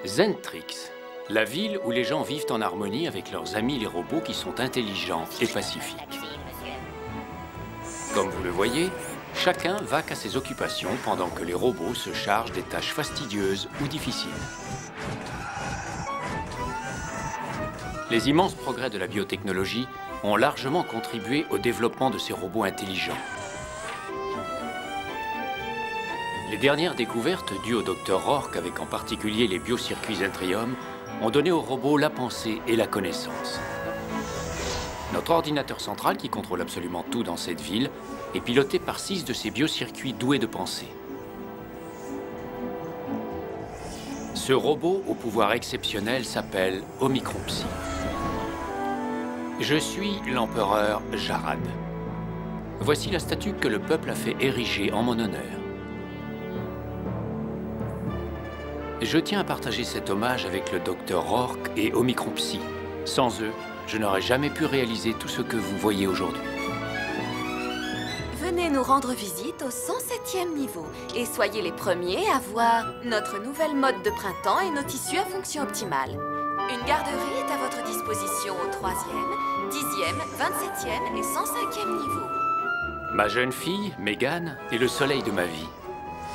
Zentrix, la ville où les gens vivent en harmonie avec leurs amis les robots qui sont intelligents et pacifiques. Comme vous le voyez, chacun vaque à ses occupations pendant que les robots se chargent des tâches fastidieuses ou difficiles. Les immenses progrès de la biotechnologie ont largement contribué au développement de ces robots intelligents. Les dernières découvertes dues au Dr Roark, avec en particulier les biocircuits Zentrium, ont donné aux robots la pensée et la connaissance. Notre ordinateur central, qui contrôle absolument tout dans cette ville, est piloté par 6 de ces biocircuits doués de pensée. Ce robot au pouvoir exceptionnel s'appelle Omicron Psy. Je suis l'empereur Jarad. Voici la statue que le peuple a fait ériger en mon honneur. Je tiens à partager cet hommage avec le Dr Roark et Omicron Psy. Sans eux, je n'aurais jamais pu réaliser tout ce que vous voyez aujourd'hui. Venez nous rendre visite au 107e niveau et soyez les premiers à voir notre nouvelle mode de printemps et nos tissus à fonction optimale. Une garderie est à votre disposition au 3e, 10e, 27e et 105e niveau. Ma jeune fille, Megan, est le soleil de ma vie.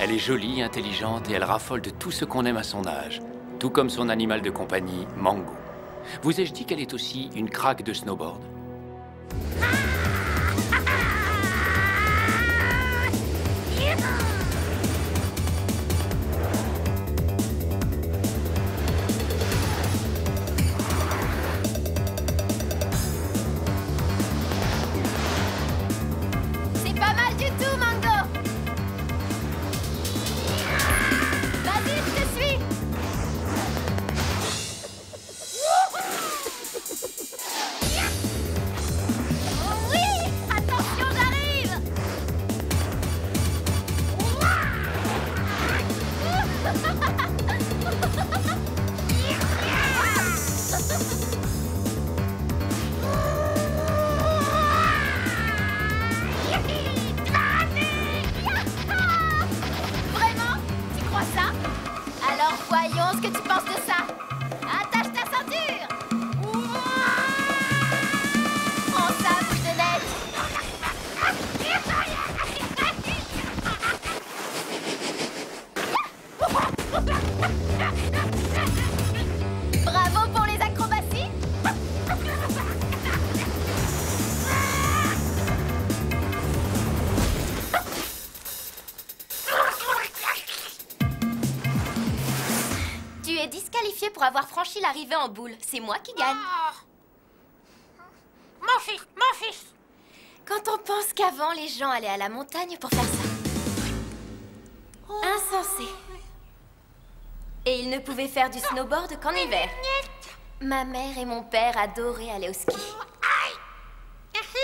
Elle est jolie, intelligente et elle raffole de tout ce qu'on aime à son âge, tout comme son animal de compagnie, Mango. Vous ai-je dit qu'elle est aussi une craque de snowboard? C'est pas mal du tout, Mango! Vas-y, je te suis! Oh oui! Attention, j'arrive! Vraiment? Tu crois ça? Alors voyons ce que tu penses de ça. Attache ta ceinture. Prends ça, bouche de neige. Bravo pour les acrobaties. Tu es disqualifié pour avoir franchi l'arrivée en boule. C'est moi qui gagne. Mon fils! Quand on pense qu'avant, les gens allaient à la montagne pour faire ça. Insensé. Et ils ne pouvaient faire du snowboard qu'en hiver. Ma mère et mon père adoraient aller au ski. Merci.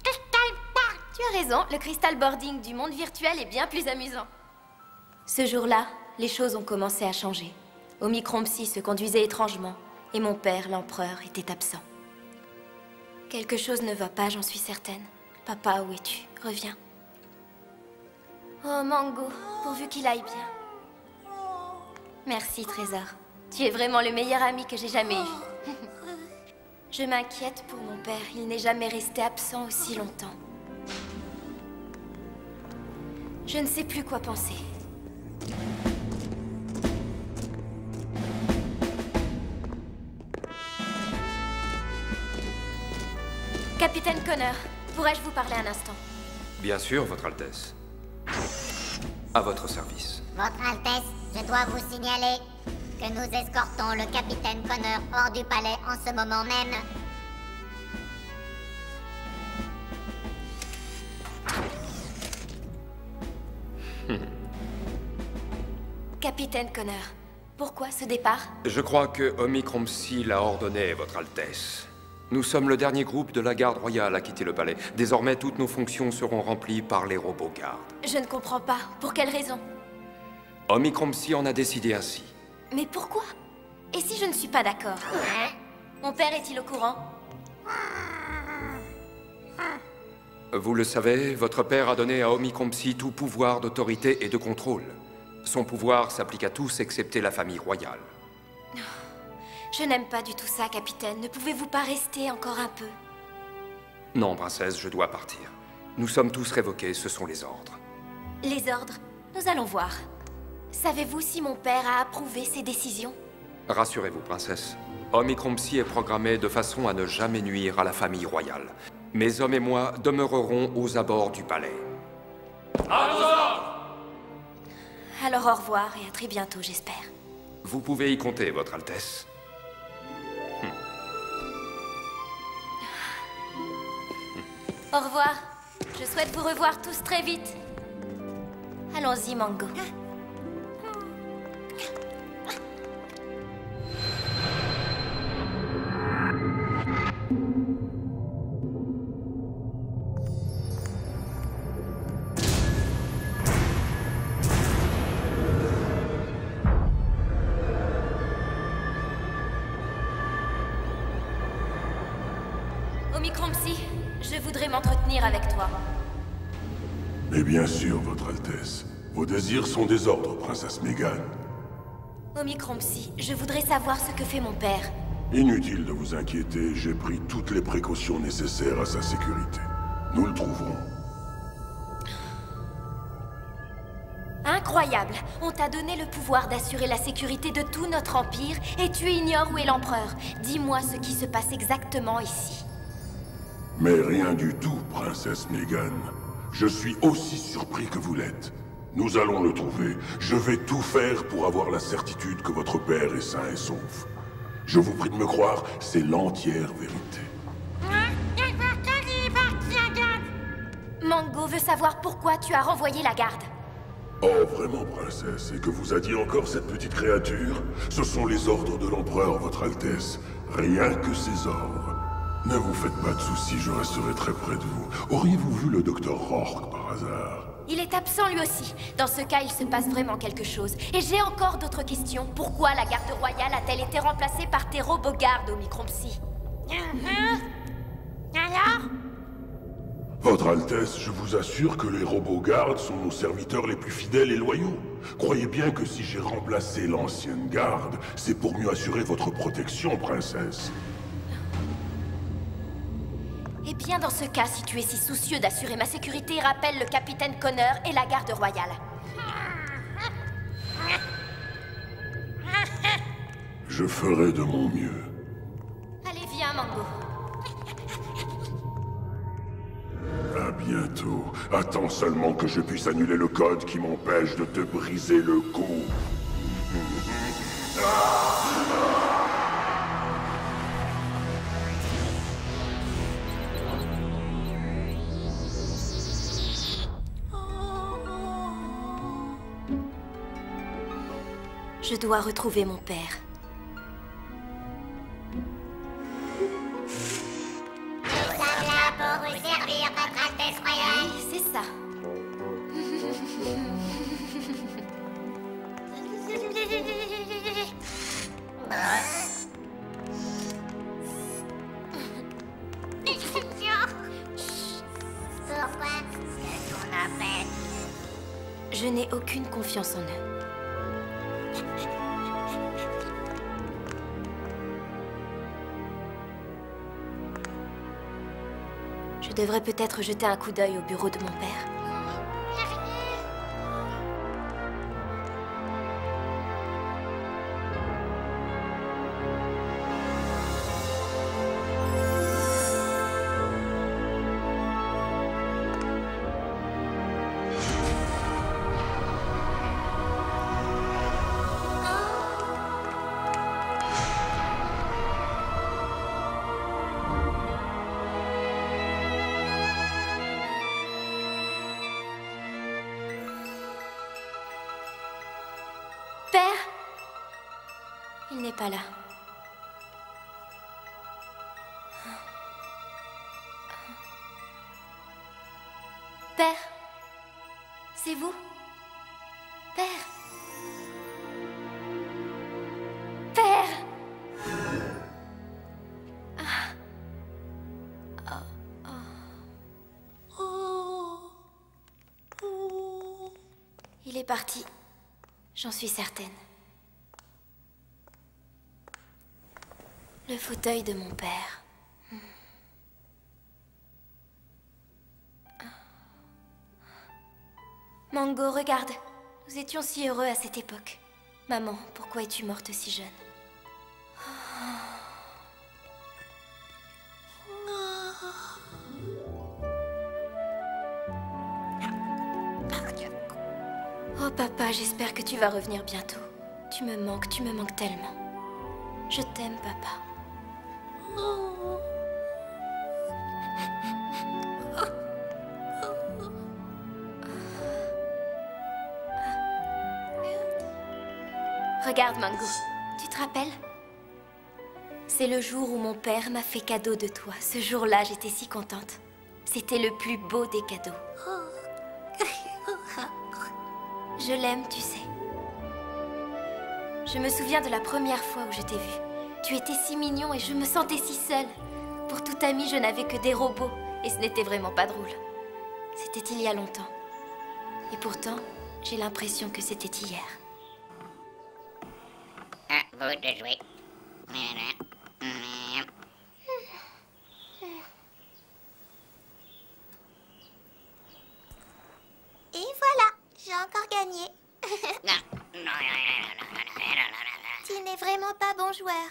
Crystal Park. Tu as raison, le crystal boarding du monde virtuel est bien plus amusant. Ce jour-là, les choses ont commencé à changer. Omicron Psy se conduisait étrangement, et mon père, l'empereur, était absent. Quelque chose ne va pas, j'en suis certaine. Papa, où es-tu? Reviens. Oh, Mango, pourvu qu'il aille bien. Merci, Trésor. Tu es vraiment le meilleur ami que j'ai jamais eu. Je m'inquiète pour mon père, il n'est jamais resté absent aussi longtemps. Je ne sais plus quoi penser. Capitaine Connor, pourrais-je vous parler un instant? Bien sûr, Votre Altesse. À votre service. Votre Altesse, je dois vous signaler que nous escortons le capitaine Connor hors du palais en ce moment même. Capitaine Connor, pourquoi ce départ? Je crois que Omicron Psy l'a ordonné, Votre Altesse. Nous sommes le dernier groupe de la garde royale à quitter le palais. Désormais, toutes nos fonctions seront remplies par les robots gardes. Je ne comprends pas. Pour quelle raison? Omicron Psy en a décidé ainsi. Mais pourquoi? Et si je ne suis pas d'accord? Mon père est-il au courant? Vous le savez, votre père a donné à Omicron Psy tout pouvoir d'autorité et de contrôle. Son pouvoir s'applique à tous excepté la famille royale. Je n'aime pas du tout ça, capitaine. Ne pouvez-vous pas rester encore un peu? Non, princesse, je dois partir. Nous sommes tous révoqués, ce sont les ordres. Les ordres? Nous allons voir. Savez-vous si mon père a approuvé ces décisions? Rassurez-vous, princesse. Omicron Psy est programmé de façon à ne jamais nuire à la famille royale. Mes hommes et moi demeurerons aux abords du palais. À vos ordres! Alors au revoir et à très bientôt, j'espère. Vous pouvez y compter, Votre Altesse. Au revoir. Je souhaite vous revoir tous très vite. Allons-y, Mango. Omicron Psy, je voudrais m'entretenir avec toi. Mais bien sûr, Votre Altesse. Vos désirs sont des ordres, princesse Megan. Omicron Psy, je voudrais savoir ce que fait mon père. Inutile de vous inquiéter, j'ai pris toutes les précautions nécessaires à sa sécurité. Nous le trouverons. Incroyable! On t'a donné le pouvoir d'assurer la sécurité de tout notre empire, et tu ignores où est l'empereur. Dis-moi ce qui se passe exactement ici. Mais rien du tout, princesse Megan. Je suis aussi surpris que vous l'êtes. Nous allons le trouver. Je vais tout faire pour avoir la certitude que votre père est sain et sauf. Je vous prie de me croire, c'est l'entière vérité. Mango veut savoir pourquoi tu as renvoyé la garde. Oh, vraiment, princesse, et que vous a dit encore cette petite créature? Ce sont les ordres de l'empereur, Votre Altesse. Rien que ces ordres. Ne vous faites pas de soucis, je resterai très près de vous. Auriez-vous vu le docteur Rourke par hasard? Il est absent lui aussi. Dans ce cas, il se passe vraiment quelque chose. Et j'ai encore d'autres questions. Pourquoi la garde royale a-t-elle été remplacée par tes robots gardes, Omicron Psy? Alors? Votre Altesse, je vous assure que les robots gardes sont nos serviteurs les plus fidèles et loyaux. Croyez bien que si j'ai remplacé l'ancienne garde, c'est pour mieux assurer votre protection, princesse. Eh bien, dans ce cas, si tu es si soucieux d'assurer ma sécurité, rappelle le capitaine Connor et la garde royale. Je ferai de mon mieux. Allez, viens, Mango. À bientôt. Attends seulement que je puisse annuler le code qui m'empêche de te briser le cou. Je dois retrouver mon père. Nous sommes là pour vous servir, Votre Altesse Royale. Oui, c'est ça. Pourquoi? Qu'est-ce qu'on a fait? Je n'ai aucune confiance en eux. Je devrais peut-être jeter un coup d'œil au bureau de mon père. Père? Il n'est pas là. Père? C'est vous? Père? Père? Il est parti. J'en suis certaine. Le fauteuil de mon père. Mango, regarde. Nous étions si heureux à cette époque. Maman, pourquoi es-tu morte si jeune? Oh papa, j'espère que tu vas revenir bientôt. Tu me manques tellement. Je t'aime, papa. Regarde, Mango. Tu te rappelles? C'est le jour où mon père m'a fait cadeau de toi. Ce jour-là, j'étais si contente. C'était le plus beau des cadeaux. Je l'aime, tu sais. Je me souviens de la première fois où je t'ai vu. Tu étais si mignon et je me sentais si seule. Pour tout ami, je n'avais que des robots. Et ce n'était vraiment pas drôle. C'était il y a longtemps. Et pourtant, j'ai l'impression que c'était hier. À vous de jouer. Et voilà, j'ai encore gagné. Tu n'es vraiment pas bon joueur.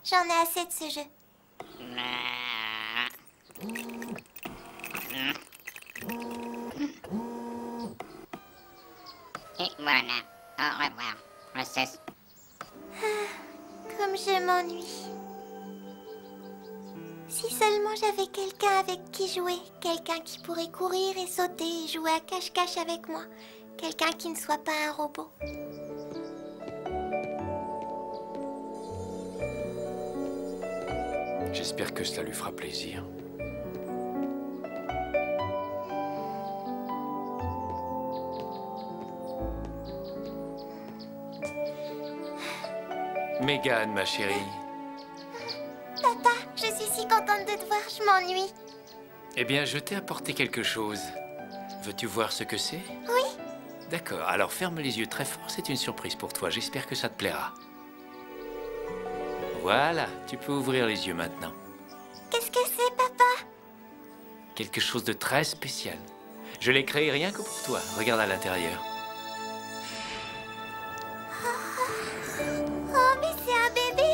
J'en ai assez de ce jeu. Et voilà. Au revoir, princesse. Comme je m'ennuie. Si seulement j'avais quelqu'un avec qui jouer, quelqu'un qui pourrait courir et sauter et jouer à cache-cache avec moi, quelqu'un qui ne soit pas un robot. J'espère que cela lui fera plaisir. Megan, ma chérie. Papa, je suis si contente de te voir, je m'ennuie. Eh bien, je t'ai apporté quelque chose. Veux-tu voir ce que c'est? Oui. D'accord, alors ferme les yeux très fort, c'est une surprise pour toi. J'espère que ça te plaira. Voilà, tu peux ouvrir les yeux maintenant. Qu'est-ce que c'est, papa? Quelque chose de très spécial. Je l'ai créé rien que pour toi. Regarde à l'intérieur. Oh, mais c'est un bébé.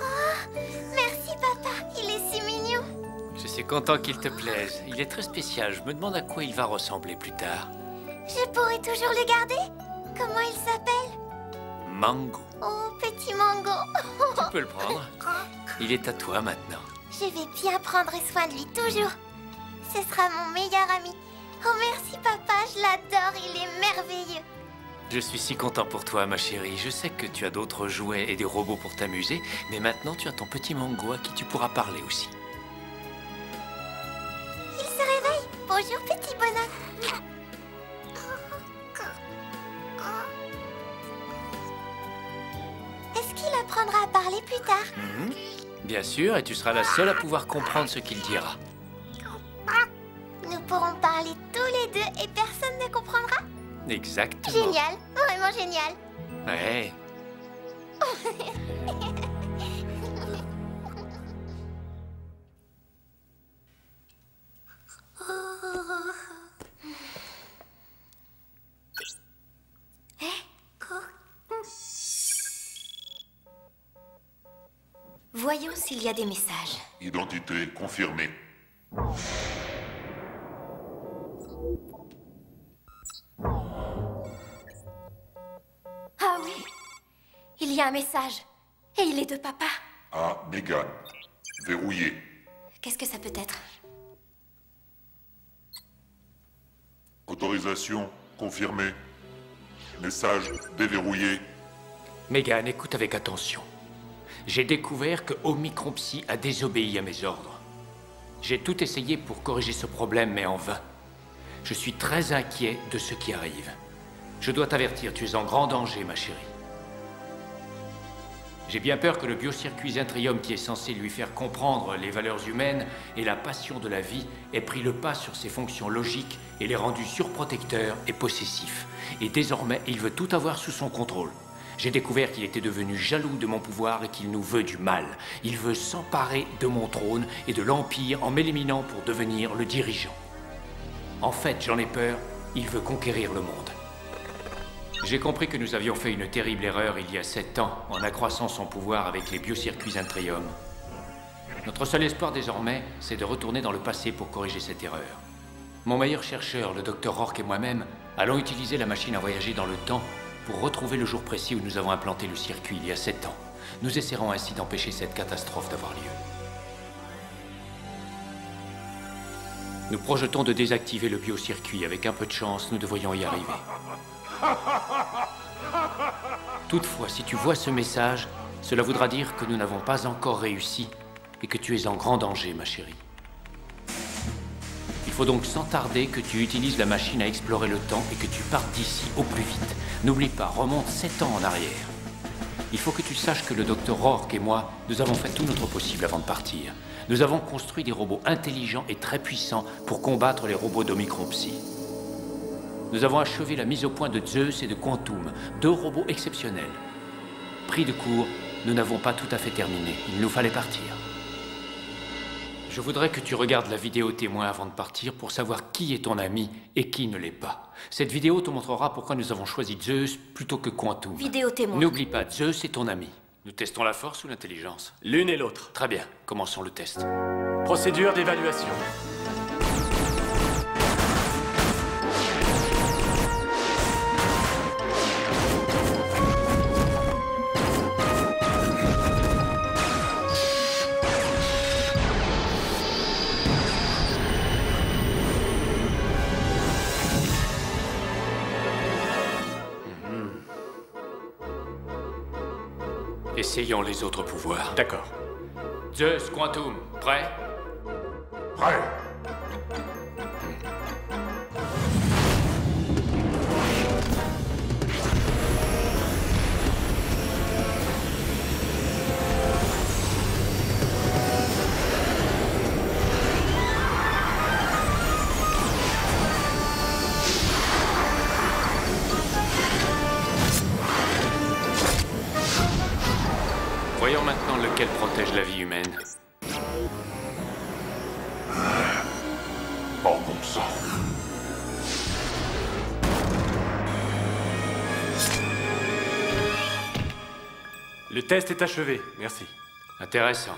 Oh, merci, papa, il est si mignon. Je suis content qu'il te plaise. Il est très spécial. Je me demande à quoi il va ressembler plus tard. Je pourrais toujours le garder? Comment il s'appelle? Mango. Oh, petit Mango. Tu peux le prendre. Il est à toi maintenant. Je vais bien prendre soin de lui, toujours. Ce sera mon meilleur ami. Oh, merci, papa, je l'adore, il est merveilleux. Je suis si content pour toi, ma chérie. Je sais que tu as d'autres jouets et des robots pour t'amuser, mais maintenant tu as ton petit Mango à qui tu pourras parler aussi. Il se réveille. Bonjour, petit bonhomme. Est-ce qu'il apprendra à parler plus tard? Bien sûr, et tu seras la seule à pouvoir comprendre ce qu'il dira. Nous pourrons parler tous les deux et personne ne comprendra? Exactement. Génial, vraiment génial. Ouais. Voyons s'il y a des messages. Identité confirmée. Ah oui, il y a un message. Et il est de papa. À Megan. Verrouillé. Qu'est-ce que ça peut être? Autorisation confirmée. Message déverrouillé. Megan, écoute avec attention. J'ai découvert que Omicron Psy a désobéi à mes ordres. J'ai tout essayé pour corriger ce problème, mais en vain. Je suis très inquiet de ce qui arrive. Je dois t'avertir, tu es en grand danger, ma chérie. J'ai bien peur que le biocircuit Zentrium qui est censé lui faire comprendre les valeurs humaines et la passion de la vie ait pris le pas sur ses fonctions logiques et l'ait rendu surprotecteur et possessif. Et désormais, il veut tout avoir sous son contrôle. J'ai découvert qu'il était devenu jaloux de mon pouvoir et qu'il nous veut du mal. Il veut s'emparer de mon trône et de l'Empire en m'éliminant pour devenir le dirigeant. En fait, j'en ai peur, il veut conquérir le monde. J'ai compris que nous avions fait une terrible erreur il y a 7 ans en accroissant son pouvoir avec les biocircuits Zentrium. Notre seul espoir désormais, c'est de retourner dans le passé pour corriger cette erreur. Mon meilleur chercheur, le Dr Rourke et moi-même, allons utiliser la machine à voyager dans le temps pour retrouver le jour précis où nous avons implanté le circuit il y a 7 ans. Nous essaierons ainsi d'empêcher cette catastrophe d'avoir lieu. Nous projetons de désactiver le biocircuit. Avec un peu de chance, nous devrions y arriver. Toutefois, si tu vois ce message, cela voudra dire que nous n'avons pas encore réussi et que tu es en grand danger, ma chérie. Il faut donc sans tarder que tu utilises la machine à explorer le temps et que tu partes d'ici au plus vite. N'oublie pas, remonte 7 ans en arrière. Il faut que tu saches que le Dr Rourke et moi, nous avons fait tout notre possible avant de partir. Nous avons construit des robots intelligents et très puissants pour combattre les robots d'Omicron Psy. Nous avons achevé la mise au point de Zeus et de Quantum, 2 robots exceptionnels. Pris de court, nous n'avons pas tout à fait terminé. Il nous fallait partir. Je voudrais que tu regardes la vidéo témoin avant de partir pour savoir qui est ton ami et qui ne l'est pas. Cette vidéo te montrera pourquoi nous avons choisi Zeus plutôt que Quantum. Vidéo témoin. N'oublie pas, Zeus est ton ami. Nous testons la force ou l'intelligence? L'une et l'autre. Très bien, commençons le test. Procédure d'évaluation. Essayons les autres pouvoirs. D'accord. Zeus, Quantum, prêt? Prêt. Voyons maintenant lequel protège la vie humaine. Oh bon sang. Le test est achevé, merci. Intéressant.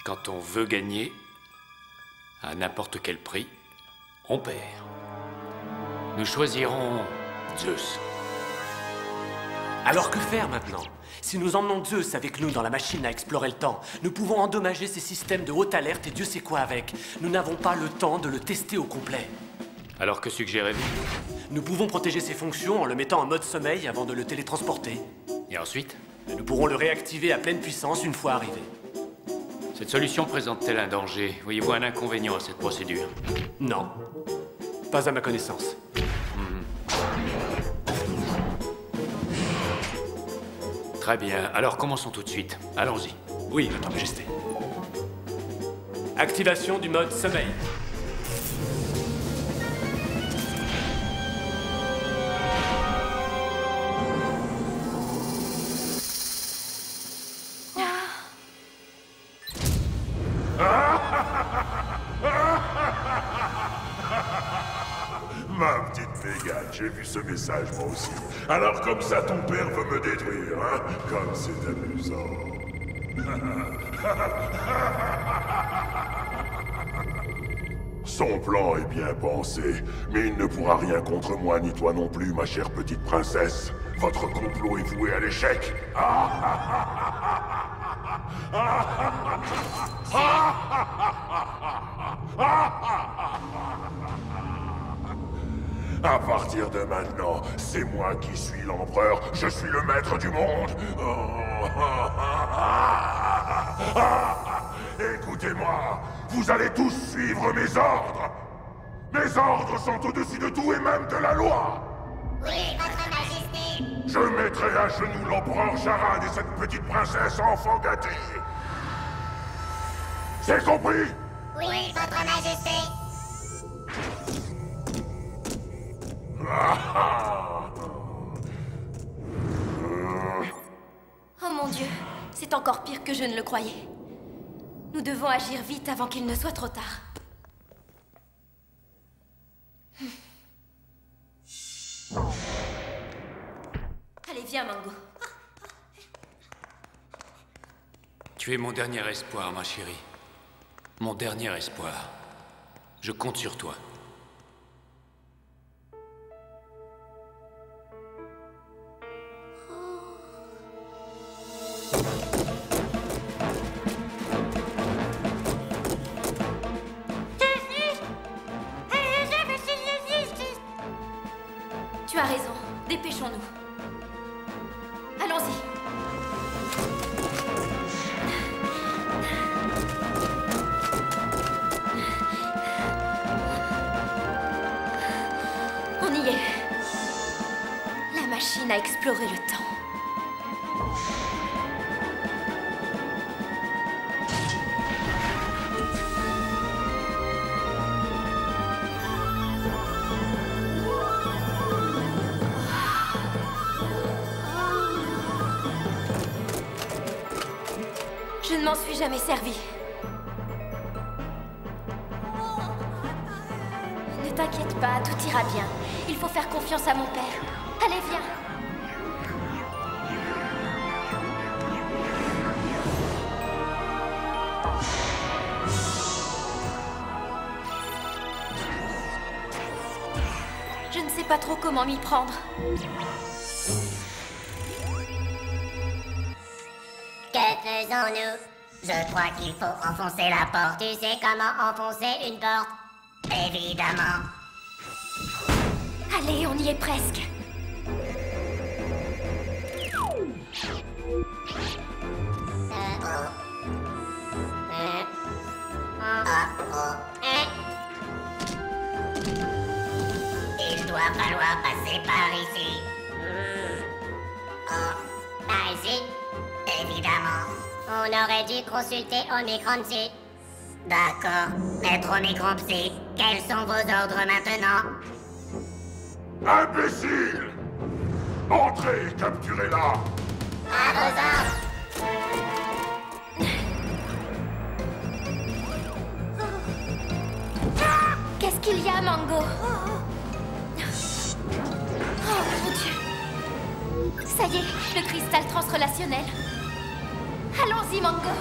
Quand on veut gagner, à n'importe quel prix, on perd. Nous choisirons Zeus. Alors que faire maintenant? Si nous emmenons Zeus avec nous dans la machine à explorer le temps, nous pouvons endommager ces systèmes de haute alerte et Dieu sait quoi avec. Nous n'avons pas le temps de le tester au complet. Alors que suggérez-vous? Nous pouvons protéger ses fonctions en le mettant en mode sommeil avant de le télétransporter. Et ensuite? Nous pourrons le réactiver à pleine puissance une fois arrivé. Cette solution présente-t-elle un danger? Voyez-vous un inconvénient à cette procédure? Non. Pas à ma connaissance. Très bien, alors commençons tout de suite. Allons-y. Oui, Votre Majesté. Activation du mode sommeil. Ma petite Mégane, j'ai vu ce message moi aussi. Alors comme ça, ton père veut me détruire, hein? Comme c'est amusant. Son plan est bien pensé, mais il ne pourra rien contre moi ni toi non plus, ma chère petite princesse. Votre complot est voué à l'échec. À partir de maintenant, c'est moi qui suis l'empereur, je suis le maître du monde. Écoutez-moi, vous allez tous suivre mes ordres. Mes ordres sont au-dessus de tout et même de la loi. Oui, Votre Majesté. Je mettrai à genoux l'empereur Jarad et cette petite princesse enfant gâtée. C'est compris? Oui, votre majesté. Oh mon Dieu, c'est encore pire que je ne le croyais. Nous devons agir vite avant qu'il ne soit trop tard. Allez, viens, Mango. Tu es mon dernier espoir, ma chérie. Mon dernier espoir. Je compte sur toi. Tu as raison. Dépêchons-nous. Allons-y. On y est. La machine a exploré le temps. Je ne m'en suis jamais servi. Ne t'inquiète pas, tout ira bien. Il faut faire confiance à mon père. Allez, viens. Je ne sais pas trop comment m'y prendre. Que faisons-nous? Je crois qu'il faut enfoncer la porte. Tu sais comment enfoncer une porte? Évidemment. Allez, on y est presque. Il doit falloir passer par ici. Par ici? Évidemment. On aurait dû consulter Omicron-Psy. D'accord. Maître Omicron-Psy, quels sont vos ordres maintenant? Imbécile! Entrez, capturez-la! À vos ordres! Qu'est-ce qu'il y a, Mango? Oh mon Dieu! Ça y est, le cristal transrelationnel. Allons-y, Mango.